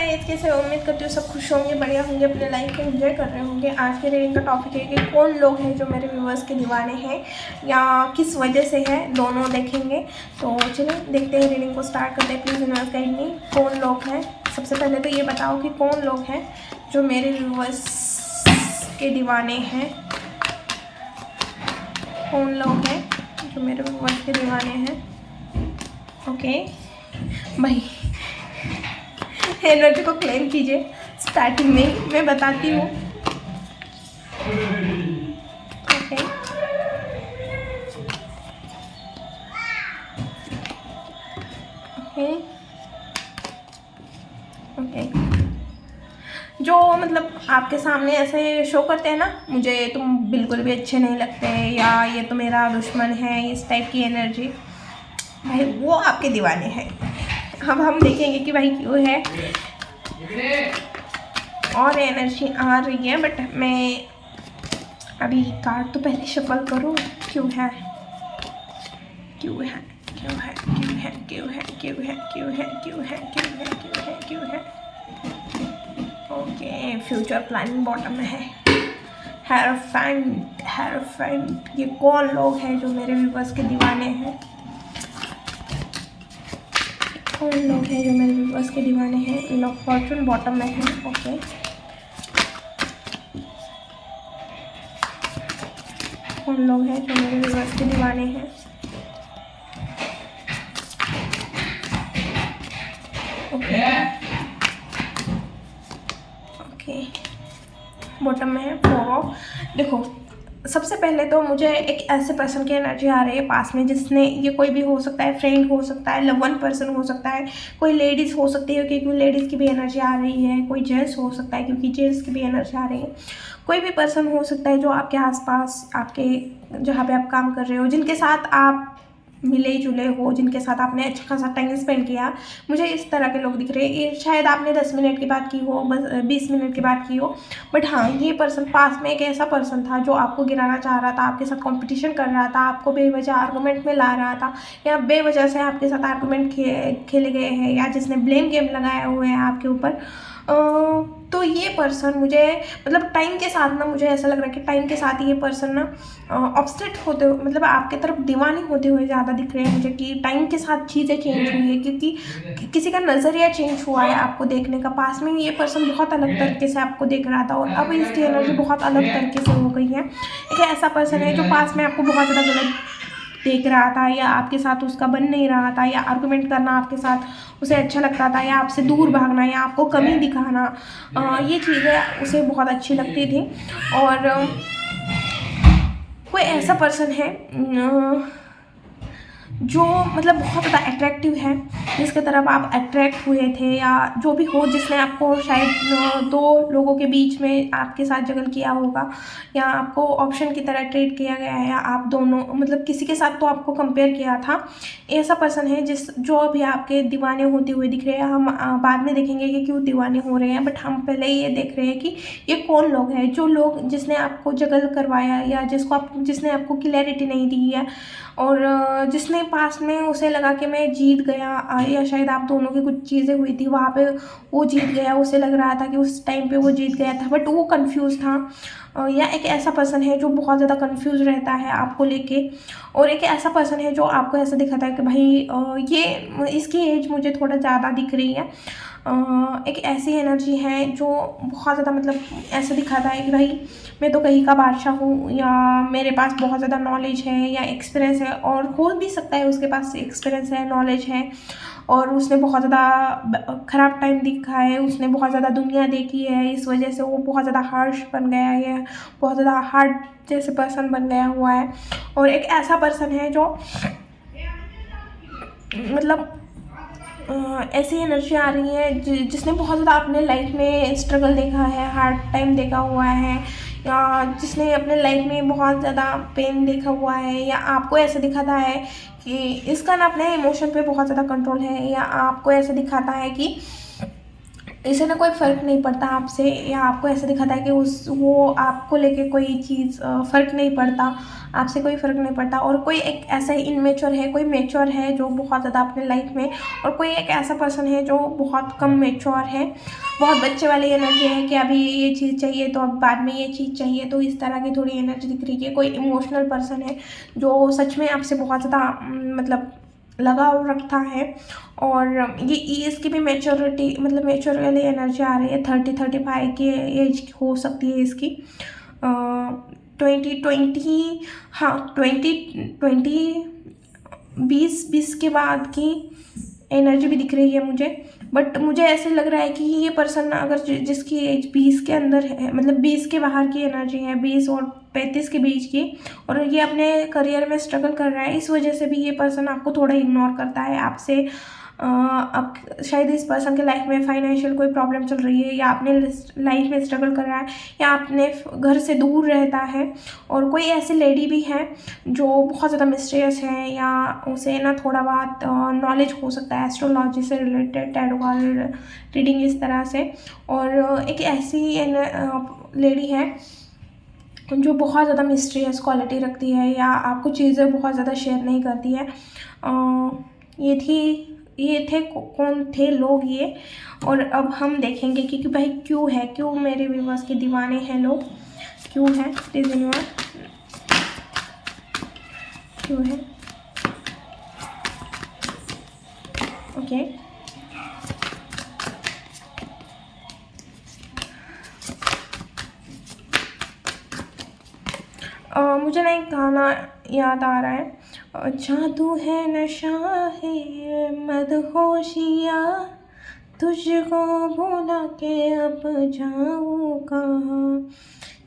Guys, कैसे उम्मीद करती हूँ सब खुश होंगे, बढ़िया होंगे, अपने लाइफ को एंजॉय कर रहे होंगे। आज के रीडिंग का टॉपिक है कि कौन लोग हैं जो मेरे व्यूवर्स के दीवाने हैं या किस वजह से है, दोनों देखेंगे। तो चलिए देखते हैं, रीडिंग को स्टार्ट करते हैं। प्लीज़ यूनिवर्स गाइड मी, कौन लोग हैं। सबसे पहले तो ये बताओ कि कौन लोग हैं जो मेरे व्यूवर्स के दीवाने हैं। कौन लोग हैं जो मेरे व्यूवर्स के दीवाने हैं। ओके भाई, एनर्जी को क्लेम कीजिए। स्टार्टिंग में मैं बताती हूँ। ओके ओके ओके, जो मतलब आपके सामने ऐसे शो करते हैं ना, मुझे तुम बिल्कुल भी अच्छे नहीं लगते या ये तो मेरा दुश्मन है, इस टाइप की एनर्जी, भाई वो आपके दीवाने हैं। अब हम देखेंगे कि भाई क्यों है। और एनर्जी आ रही है, बट मैं अभी कार्ड तो पहले शफल करूँ। क्यों है, क्यों है, क्यों है, क्यों है, क्यों है, क्यों है, क्यों है, क्यों है, क्यों है, क्यों है, क्यों है। ओके, फ्यूचर प्लानिंग बॉटम में है। हेरोफेंट, हेरोफेंट, ये कौन लोग हैं जो मेरे व्यूवर्स के दीवाने हैं। कौन लोग हैं जो मेरे व्यूवर्स के दीवाने हैं। लव फॉर्चून बॉटम में है। ओके, कौन लोग हैं जो मेरे व्यूवर्स के दीवाने हैं। ओके ओके, बॉटम में है फोर। देखो, सबसे पहले तो मुझे एक ऐसे पर्सन की एनर्जी आ रही है पास में, जिसने, ये कोई भी हो सकता है, फ्रेंड हो सकता है, लव वन पर्सन हो सकता है, कोई लेडीज़ हो सकती है क्योंकि लेडीज़ की भी एनर्जी आ रही है, कोई जेंट्स हो सकता है क्योंकि जेंट्स की भी एनर्जी आ रही है। कोई भी पर्सन हो सकता है जो आपके आसपास, आपके जहाँ पे आप काम कर रहे हो, जिनके साथ आप मिले जुले हो, जिनके साथ आपने अच्छा खासा टाइम स्पेंड किया। मुझे इस तरह के लोग दिख रहे हैं। शायद आपने 10 मिनट की बात की हो, बस 20 मिनट की बात की हो, बट हाँ, ये पर्सन पास में एक ऐसा पर्सन था जो आपको गिराना चाह रहा था, आपके साथ कंपटीशन कर रहा था, आपको बेवजह आर्गूमेंट में ला रहा था, या बेवजह से आपके साथ आर्गूमेंट खेले गए हैं, या जिसने ब्लेम गेम लगाए हुए हैं आपके ऊपर। तो ये पर्सन मुझे, मतलब टाइम के साथ ना, मुझे ऐसा लग रहा है कि टाइम के साथ ये पर्सन ना ऑब्सेट होते हुए, मतलब आपके तरफ दीवानी होते हुए ज़्यादा दिख रहे हैं मुझे, कि टाइम के साथ चीज़ें चेंज हुई है, क्योंकि किसी का नज़रिया चेंज हुआ है आपको देखने का। पास में ये पर्सन बहुत अलग तरीके से आपको देख रहा था और अब इसकी एनर्जी बहुत अलग तरीके से हो गई है। एक ऐसा पर्सन है जो पास में आपको बहुत ज़्यादा गलत देख रहा था, या आपके साथ उसका बन नहीं रहा था, या आर्गुमेंट करना आपके साथ उसे अच्छा लगता था, या आपसे दूर भागना, या आपको कमी दिखाना, ये चीज़ें उसे बहुत अच्छी लगती थी। और कोई ऐसा पर्सन है जो मतलब बहुत ज़्यादा अट्रैक्टिव है, जिसके तरफ आप अट्रैक्ट हुए थे, या जो भी हो, जिसने आपको शायद दो लोगों के बीच में आपके साथ जगल किया होगा, या आपको ऑप्शन की तरह ट्रीट किया गया है, या आप दोनों, मतलब किसी के साथ तो आपको कंपेयर किया था। ऐसा पर्सन है जो अभी आपके दीवाने होते हुए दिख रहे हैं। हम बाद में देखेंगे कि क्यों दीवाने हो रहे हैं, बट हम पहले ये देख रहे हैं कि ये कौन लोग हैं। जो लोग, जिसने आपको जगल करवाया, या जिसने आपको क्लैरिटी नहीं दी है, और जिसने पास में उसे लगा कि मैं जीत गया, या शायद आप दोनों की कुछ चीज़ें हुई थी वहाँ पे, वो जीत गया, उसे लग रहा था कि उस टाइम पे वो जीत गया था, बट वो कंफ्यूज था। या एक ऐसा पर्सन है जो बहुत ज़्यादा कंफ्यूज रहता है आपको लेके। और एक ऐसा पर्सन है जो आपको ऐसा दिखाता है कि भाई ये, इसकी एज मुझे थोड़ा ज़्यादा दिख रही है। एक ऐसी एनर्जी है जो बहुत ज़्यादा, मतलब ऐसा दिखाता है कि भाई मैं तो कहीं का बादशाह हूँ, या मेरे पास बहुत ज़्यादा नॉलेज है या एक्सपीरियंस है, और हो भी सकता है उसके पास एक्सपीरियंस है, नॉलेज है, और उसने बहुत ज़्यादा ख़राब टाइम देखा है, उसने बहुत ज़्यादा दुनिया देखी है, इस वजह से वो बहुत ज़्यादा हार्श बन गया है, बहुत ज़्यादा हार्ड जैसे पर्सन बन गया हुआ है। और एक ऐसा पर्सन है जो मतलब ऐसी एनर्जी आ रही है जिसने बहुत ज़्यादा अपने लाइफ में स्ट्रगल देखा है, हार्ड टाइम देखा हुआ है, या जिसने अपने लाइफ में बहुत ज़्यादा पेन देखा हुआ है, या आपको ऐसा दिखाता है कि इसका ना अपने इमोशन पे बहुत ज़्यादा कंट्रोल है, या आपको ऐसा दिखाता है कि इससे ना कोई फ़र्क नहीं पड़ता आपसे, या आपको ऐसा दिखाता है कि वो आपको लेके कोई चीज़ फ़र्क नहीं पड़ता, आपसे कोई फ़र्क नहीं पड़ता। और कोई एक ऐसा इनमेच्योर है, कोई मैच्योर है जो बहुत ज़्यादा अपने लाइफ में, और कोई एक ऐसा पर्सन है जो बहुत कम मैच्योर है, बहुत बच्चे वाली एनर्जी है कि अभी ये चीज़ चाहिए तो अब बाद में ये चीज़ चाहिए, तो इस तरह की थोड़ी एनर्जी दिख रही है। कोई इमोशनल पर्सन है जो सच में आपसे बहुत ज़्यादा मतलब लगाव रखता है। और ये इसकी भी मैच्योरिटी, मतलब मैच्योर वाली एनर्जी आ रही है। 30-35 की एज हो सकती है इसकी। 2020, हाँ 20 20 के बाद की एनर्जी भी दिख रही है मुझे। बट मुझे ऐसे लग रहा है कि ये पर्सन अगर जिसकी एज 20 के अंदर है, मतलब 20 के बाहर की एनर्जी है, 20 और 35 के बीच की, और ये अपने करियर में स्ट्रगल कर रहा है, इस वजह से भी ये पर्सन आपको थोड़ा इग्नोर करता है आपसे। अब शायद इस पर्सन के लाइफ में फाइनेंशियल कोई प्रॉब्लम चल रही है, या अपने लाइफ में स्ट्रगल कर रहा है, या अपने घर से दूर रहता है। और कोई ऐसी लेडी भी है जो बहुत ज़्यादा मिस्टीरियस है, या उसे ना थोड़ा बहुत नॉलेज हो सकता है एस्ट्रोलॉजी से रिलेटेड, टैरो कार्ड रीडिंग इस तरह से। और एक ऐसी लेडी है जो बहुत ज़्यादा मिस्टीरियस क्वालिटी रखती है, या आपको चीज़ें बहुत ज़्यादा शेयर नहीं करती है। ये थे कौन थे लोग ये। और अब हम देखेंगे कि भाई क्यों मेरे व्यूअर्स के दीवाने हैं लोग, क्यों है रीज़न हुआ, क्यों है। ओके, मुझे ना एक गाना याद आ रहा है, जादू है नशा है मदहोशिया, तुझको भूला के अब जाऊँ कहाँ।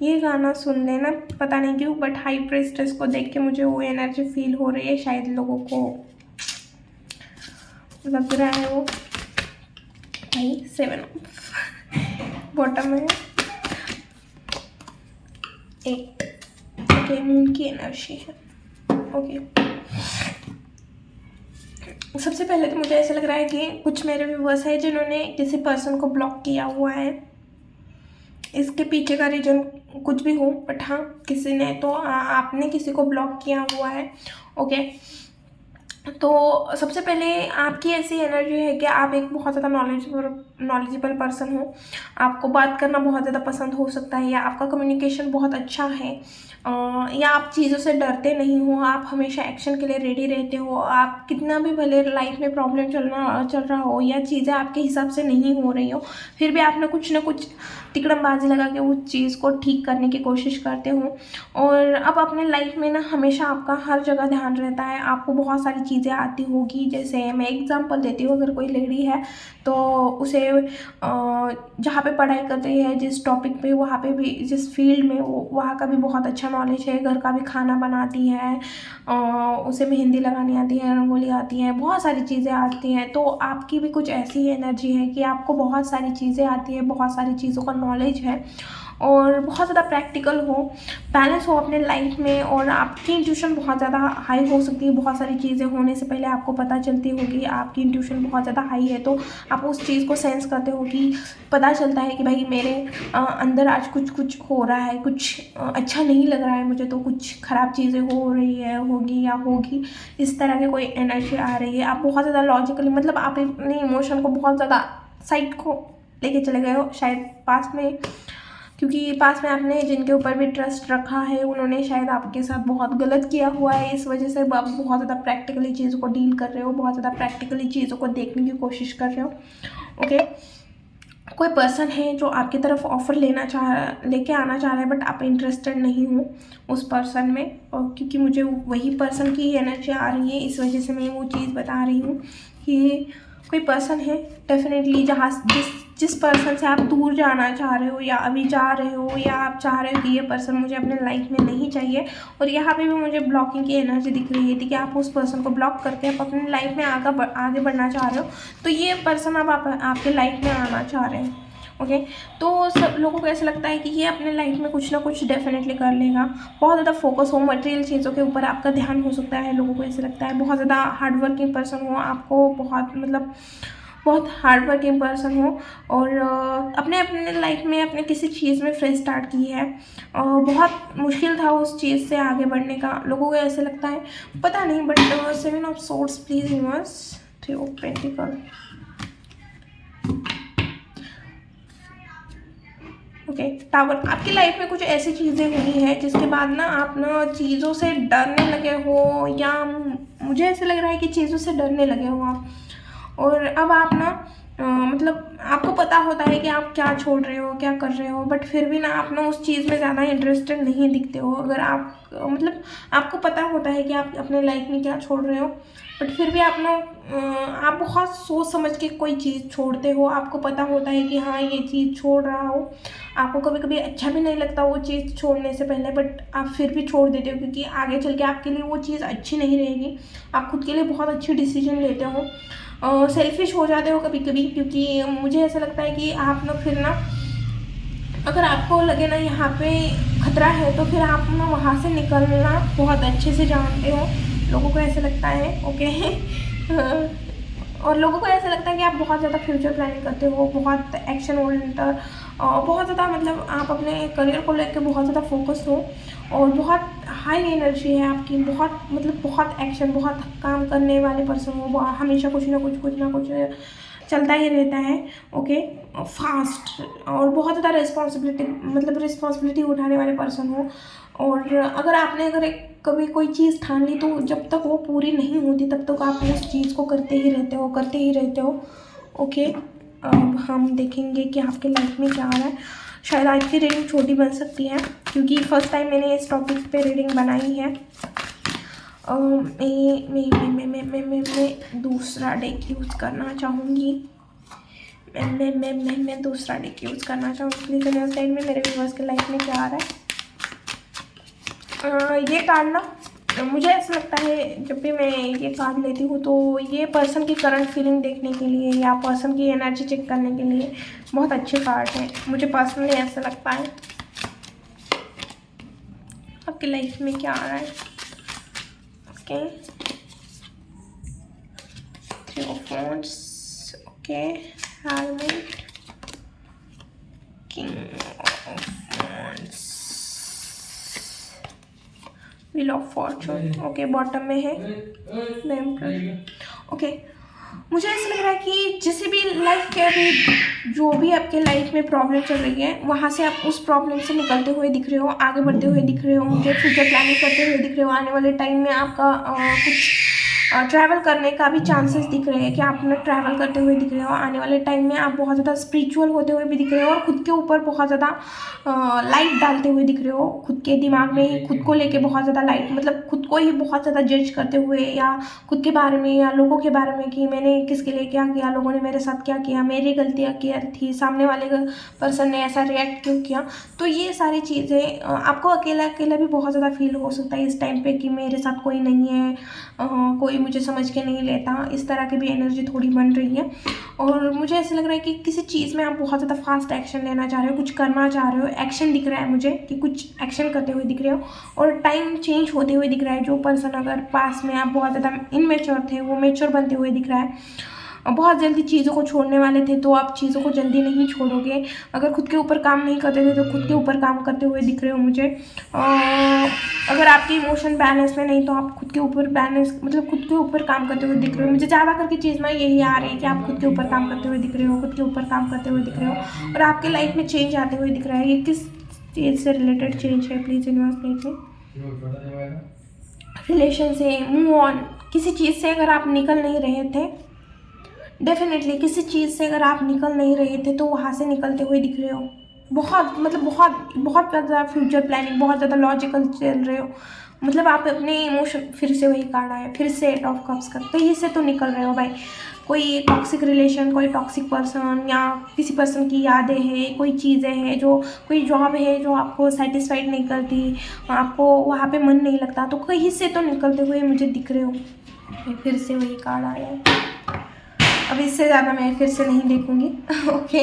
ये गाना सुन लेना, पता नहीं क्यों बट हाई प्रीस्टेस को देख के मुझे वो एनर्जी फील हो रही है। शायद लोगों को लग रहा है वो भाई 7 बॉटम है, 8 ओके, मून की एनर्जी है। ओके, सबसे पहले तो मुझे ऐसा लग रहा है कि कुछ मेरे व्यूअर्स हैं जिन्होंने किसी पर्सन को ब्लॉक किया हुआ है। इसके पीछे का रीज़न कुछ भी हो, बट हाँ किसी ने तो आपने किसी को ब्लॉक किया हुआ है। ओके, तो सबसे पहले आपकी ऐसी एनर्जी है कि आप एक बहुत ज़्यादा नॉलेजेबल पर्सन हो, आपको बात करना बहुत ज़्यादा पसंद हो सकता है, या आपका कम्युनिकेशन बहुत अच्छा है, या आप चीज़ों से डरते नहीं हो, आप हमेशा एक्शन के लिए रेडी रहते हो। आप कितना भी भले लाइफ में प्रॉब्लम चल रहा हो, या चीज़ें आपके हिसाब से नहीं हो रही हो, फिर भी आपने कुछ ना कुछ तिकड़मबाजी लगा के उस चीज़ को ठीक करने की कोशिश करते हो। और अब अपने लाइफ में ना हमेशा आपका हर जगह ध्यान रहता है, आपको बहुत सारी चीज़ें आती होगी। जैसे मैं एग्जांपल देती हूँ, अगर कोई लेडी है तो उसे जहाँ पे पढ़ाई करती है, जिस टॉपिक पे, वहाँ पे भी, जिस फील्ड में वो, वहाँ का भी बहुत अच्छा नॉलेज है, घर का भी खाना बनाती है, उसे मेहंदी लगानी आती है, रंगोली आती है, बहुत सारी चीज़ें आती हैं। तो आपकी भी कुछ ऐसी एनर्जी है कि आपको बहुत सारी चीज़ें आती है, बहुत सारी चीज़ों का नॉलेज है, और बहुत ज़्यादा प्रैक्टिकल हो, बैलेंस हो अपने लाइफ में, और आपकी इंट्यूशन बहुत ज़्यादा हाई हो सकती है। बहुत सारी चीज़ें होने से पहले आपको पता चलती होगी, आपकी इंट्यूशन बहुत ज़्यादा हाई है, तो आप उस चीज़ को सेंस करते हो कि पता चलता है कि भाई मेरे अंदर आज कुछ हो रहा है, कुछ अच्छा नहीं लग रहा है मुझे, तो कुछ ख़राब चीज़ें हो रही है, होगी या होगी, इस तरह की कोई एनर्जी आ रही है। आप बहुत ज़्यादा लॉजिकली, मतलब आप अपने इमोशन को बहुत ज़्यादा साइड को लेके चले गए हो शायद पास में, क्योंकि पास में आपने जिनके ऊपर भी ट्रस्ट रखा है उन्होंने शायद आपके साथ बहुत गलत किया हुआ है। इस वजह से आप बहुत ज़्यादा प्रैक्टिकली चीज़ों को डील कर रहे हो, बहुत ज़्यादा प्रैक्टिकली चीज़ों को देखने की कोशिश कर रहे हो। ओके, कोई पर्सन है जो आपकी तरफ ऑफ़र लेके आना चाह रहा है, बट आप इंटरेस्टेड नहीं हो उस पर्सन में, और क्योंकि मुझे वही पर्सन की एनर्जी आ रही है, इस वजह से मैं वो चीज़ बता रही हूँ कि कोई पर्सन है डेफिनेटली जहाँ जिस पर्सन से आप दूर जाना चाह रहे हो, या अभी जा रहे हो, या आप चाह रहे हो कि ये पर्सन मुझे अपने लाइफ में नहीं चाहिए। और यहाँ पे भी मुझे ब्लॉकिंग की एनर्जी दिख रही है कि आप उस पर्सन को ब्लॉक करके आप अपनी लाइफ में आगे बढ़ना चाह रहे हो, तो ये पर्सन अब आपके लाइफ में आना चाह रहे हैं। ओके, तो सब लोगों को ऐसा लगता है कि ये अपने लाइफ में कुछ ना कुछ डेफिनेटली कर लेगा। बहुत ज़्यादा फोकस हो मटेरियल चीज़ों के ऊपर आपका ध्यान हो सकता है, लोगों को ऐसा लगता है। बहुत ज़्यादा हार्ड वर्किंग पर्सन हो, आपको बहुत मतलब बहुत हार्ड वर्किंग पर्सन हो और अपने अपने लाइफ में अपने किसी चीज़ में फ्रेश स्टार्ट की है। बहुत मुश्किल था उस चीज़ से आगे बढ़ने का, लोगों को ऐसे लगता है, पता नहीं, but 7 of swords please universe, 3 of pentacle. Okay, tower. आपकी लाइफ में कुछ ऐसी चीज़ें हुई हैं जिसके बाद ना आप ना चीज़ों से डरने लगे हो, या मुझे ऐसे लग रहा है कि चीज़ों से डरने लगे हो आप, और अब आप ना मतलब आपको पता होता है कि आप क्या छोड़ रहे हो, क्या कर रहे हो, बट फिर भी ना आप ना उस चीज़ में ज़्यादा इंटरेस्टेड नहीं दिखते हो। अगर आप मतलब आपको पता होता है कि आप अपने लाइफ में क्या छोड़ रहे हो, बट फिर भी आप ना आप बहुत सोच समझ के कोई चीज़ छोड़ते हो। आपको पता होता है कि हाँ ये चीज़ छोड़ रहा हो, आपको कभी कभी अच्छा भी नहीं लगता वो चीज़ छोड़ने से पहले, बट आप फिर भी छोड़ देते हो क्योंकि आगे चल के आपके लिए वो चीज़ अच्छी नहीं रहेगी। आप खुद के लिए बहुत अच्छी डिसीजन लेते हो, सेल्फिश हो जाते हो कभी कभी, क्योंकि मुझे ऐसा लगता है कि आप ना फिर ना अगर आपको लगे ना यहाँ पे खतरा है तो फिर आप ना वहाँ से निकलना बहुत अच्छे से जानते हो। लोगों को ऐसे लगता है, ओके और लोगों को ऐसा लगता है कि आप बहुत ज़्यादा फ्यूचर प्लानिंग करते हो, बहुत एक्शन ओरिएंटेड, बहुत ज़्यादा मतलब आप अपने करियर को लेकर बहुत ज़्यादा फोकस्ड हो और बहुत हाई एनर्जी है आपकी, बहुत मतलब बहुत एक्शन, बहुत काम करने वाले पर्सन हो, हमेशा कुछ ना कुछ चलता ही रहता है। ओके, फास्ट और बहुत ज़्यादा रिस्पॉन्सिबिलिटी उठाने वाले पर्सन हो। और अगर एक कभी कोई चीज़ ठान ली तो जब तक वो पूरी नहीं होती तब तक आप उस चीज़ को करते ही रहते हो। ओके, अब हम देखेंगे कि आपके लाइफ में क्या आ रहा है। शायद आज की रीडिंग छोटी बन सकती है क्योंकि फर्स्ट टाइम मैंने इस टॉपिक पे रीडिंग बनाई है। मैं दूसरा डेक यूज़ करना चाहूँगी। मैं दूसरा डेक यूज़ करना चाहूँगी। प्लीज़ साइड में मेरे व्यूअर्स के लाइफ में क्या आ रहा है। ये कार्ड ना मुझे ऐसा लगता है जब भी मैं ये कार्ड लेती हूँ तो ये पर्सन की करंट फीलिंग देखने के लिए या पर्सन की एनर्जी चेक करने के लिए बहुत अच्छे कार्ड है। मुझे पर्सनली ऐसा लगता है। आपकी लाइफ में क्या आ रहा है। Okay, 3 of Wands, okay, Hermit, King of Wands, Wheel of Fortune, okay, bottom में है The Emperor। ओके, मुझे ऐसा लग रहा है कि जैसे भी लाइफ के अभी जो भी आपके लाइफ में प्रॉब्लम चल रही है वहाँ से आप उस प्रॉब्लम से निकलते हुए दिख रहे हो, आगे बढ़ते हुए दिख रहे हो, मुझे फ्यूचर प्लानिंग करते हुए दिख रहे हो। आने वाले टाइम में आपका कुछ ट्रैवल करने का भी चांसेस दिख रहे हैं कि आप ना ट्रैवल करते हुए दिख रहे हो। आने वाले टाइम में आप बहुत ज़्यादा स्पिरिचुअल होते हुए भी दिख रहे हो और खुद के ऊपर बहुत ज़्यादा लाइट डालते हुए दिख रहे हो। खुद के दिमाग में ही खुद को लेके बहुत ज़्यादा लाइट, मतलब खुद को ही बहुत ज़्यादा जज करते हुए या खुद के बारे में या लोगों के बारे में कि मैंने किसके लिए क्या किया, लोगों ने मेरे साथ क्या किया, मेरी गलतियाँ क्या थी, सामने वाले पर्सन ने ऐसा रिएक्ट क्यों किया। तो ये सारी चीज़ें आपको अकेला अकेला भी बहुत ज़्यादा फील हो सकता है इस टाइम पे कि मेरे साथ कोई नहीं है, कोई मुझे समझ के नहीं लेता। इस तरह की भी एनर्जी थोड़ी बन रही है और मुझे ऐसा लग रहा है कि किसी चीज़ में आप बहुत ज़्यादा फास्ट एक्शन लेना चाह रहे हो, कुछ करना चाह रहे हो। एक्शन दिख रहा है मुझे कि कुछ एक्शन करते हुए दिख रहे हो और टाइम चेंज होते हुए दिख रहा है। जो पर्सन अगर पास में आप बहुत ज़्यादा इनमेच्योर थे वो मेच्योर बनते हुए दिख रहा है। बहुत जल्दी चीज़ों को छोड़ने वाले थे तो आप चीज़ों को जल्दी नहीं छोड़ोगे। अगर खुद के ऊपर काम नहीं करते थे तो खुद के ऊपर काम करते हुए दिख रहे हो मुझे। अगर आपके इमोशन बैलेंस में नहीं तो आप खुद के ऊपर बैलेंस, मतलब खुद के ऊपर काम करते हुए दिख रहे हो। मुझे ज़्यादा करके चीज़ ना यही आ रही है कि आप खुद के ऊपर काम करते हुए दिख रहे हो, खुद के ऊपर काम करते हुए दिख रहे हो और आपके लाइफ में चेंज आते हुए दिख रहा है। ये किस चीज़ से रिलेटेड चेंज है प्लीज़ यूनिवर्स में। रिलेशन से मूव ऑन, किसी चीज़ से अगर आप निकल नहीं रहे थे, डेफिनेटली किसी चीज़ से अगर आप निकल नहीं रहे थे तो वहाँ से निकलते हुए दिख रहे हो। बहुत मतलब बहुत ज़्यादा फ्यूचर प्लानिंग, बहुत ज़्यादा लॉजिकल चल रहे हो। मतलब आप अपने इमोशन, फिर से वही कार्ड आया, फिर से 8 ऑफ कप्स का, कहीं से तो निकल रहे हो भाई। कोई टॉक्सिक रिलेशन, कोई टॉक्सिक पर्सन या किसी पर्सन की यादें हैं, कोई चीज़ें हैं, जो कोई जॉब है जो आपको सेटिस्फाइड नहीं करती, आपको वहाँ पे मन नहीं लगता, तो कहीं से तो निकलते हुए मुझे दिख रहे हो। फिर से वही कार्ड आया। अब इससे ज़्यादा मैं फिर से नहीं देखूँगी। ओके,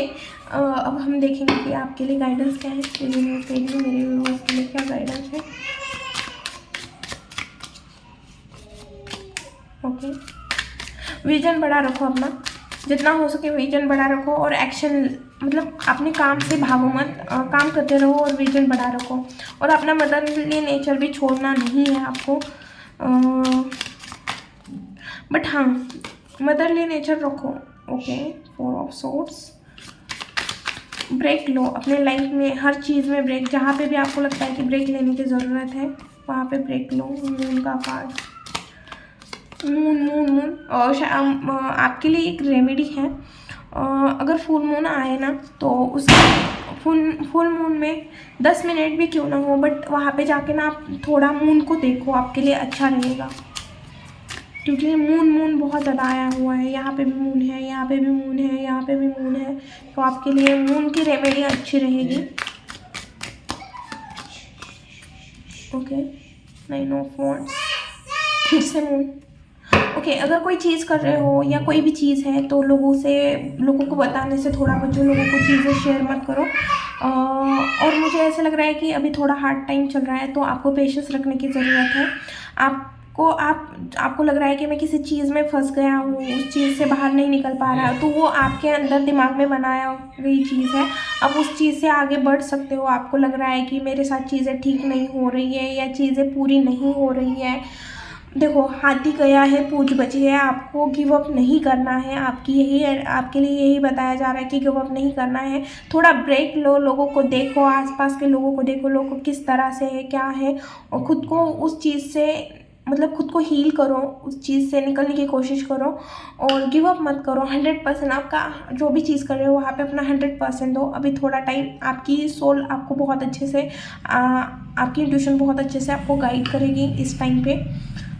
अब हम देखेंगे कि आपके लिए गाइडेंस क्या है, मेरे व्यूअर्स के लिए क्या गाइडेंस है। ओके, विजन बड़ा रखो अपना, जितना हो सके विजन बड़ा रखो और एक्शन मतलब अपने काम से भागो मत, काम करते रहो और विजन बड़ा रखो। और अपना मदरली नेचर भी छोड़ना नहीं है आपको, बट हाँ मदरली नेचर रखो। Okay, 4 of swords. ब्रेक लो अपने लाइफ में, हर चीज़ में ब्रेक, जहाँ पे भी आपको लगता है कि ब्रेक लेने की ज़रूरत है वहाँ पे ब्रेक लो। मून का कार्ड, मून मून मून और आपके लिए एक रेमेडी है। अगर फुल मून आए ना तो उस फुल मून में 10 मिनट भी क्यों ना हो, बट वहाँ पे जाके ना आप थोड़ा मून को देखो, आपके लिए अच्छा रहेगा। क्योंकि मून बहुत ज़्यादा आया हुआ है, यहाँ पे भी मून है, यहाँ पे भी मून है, यहाँ पे भी मून है, तो आपके लिए मून की रेमेडी अच्छी रहेगी। ओके, 9 ऑफ वांड्स, फिर से मून। ओके, अगर कोई चीज़ कर रहे हो या कोई भी चीज़ है तो लोगों को बताने से थोड़ा बचो, लोगों को चीज़ें शेयर मत करो। और मुझे ऐसा लग रहा है कि अभी थोड़ा हार्ड टाइम चल रहा है, तो आपको पेशेंस रखने की ज़रूरत है। आपको लग रहा है कि मैं किसी चीज़ में फंस गया हूँ, उस चीज़ से बाहर नहीं निकल पा रहा, तो वो आपके अंदर दिमाग में बनाया गई चीज़ है। अब उस चीज़ से आगे बढ़ सकते हो। आपको लग रहा है कि मेरे साथ चीज़ें ठीक नहीं हो रही है या चीज़ें पूरी नहीं हो रही है, देखो हाथी गया है पूंछ बची है, आपको गिव अप नहीं करना है। आपके लिए यही बताया जा रहा है कि गिव अप नहीं करना है। थोड़ा ब्रेक लो, लोगों को देखो, आसपास के लोगों को देखो, लोग किस तरह से है क्या है, और खुद को उस चीज़ से मतलब खुद को हील करो, उस चीज़ से निकलने की कोशिश करो और गिव अप मत करो। 100% आपका जो भी चीज़ कर रहे हो वहाँ पे अपना 100% दो। अभी थोड़ा टाइम आपकी सोल आपको बहुत अच्छे से आपकी इंट्यूशन बहुत अच्छे से आपको गाइड करेगी इस टाइम पे,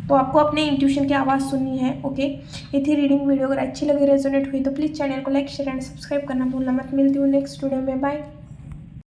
तो आपको अपने इंट्यूशन की आवाज़ सुननी है। ओके, ये थी रीडिंग वीडियो। अगर अच्छी लगी, रेजोनेट हुई तो प्लीज़ चैनल को लाइक शेयर एंड सब्सक्राइब करना भूलना मत। मिलती हूँ नेक्स्ट वीडियो में, बाय।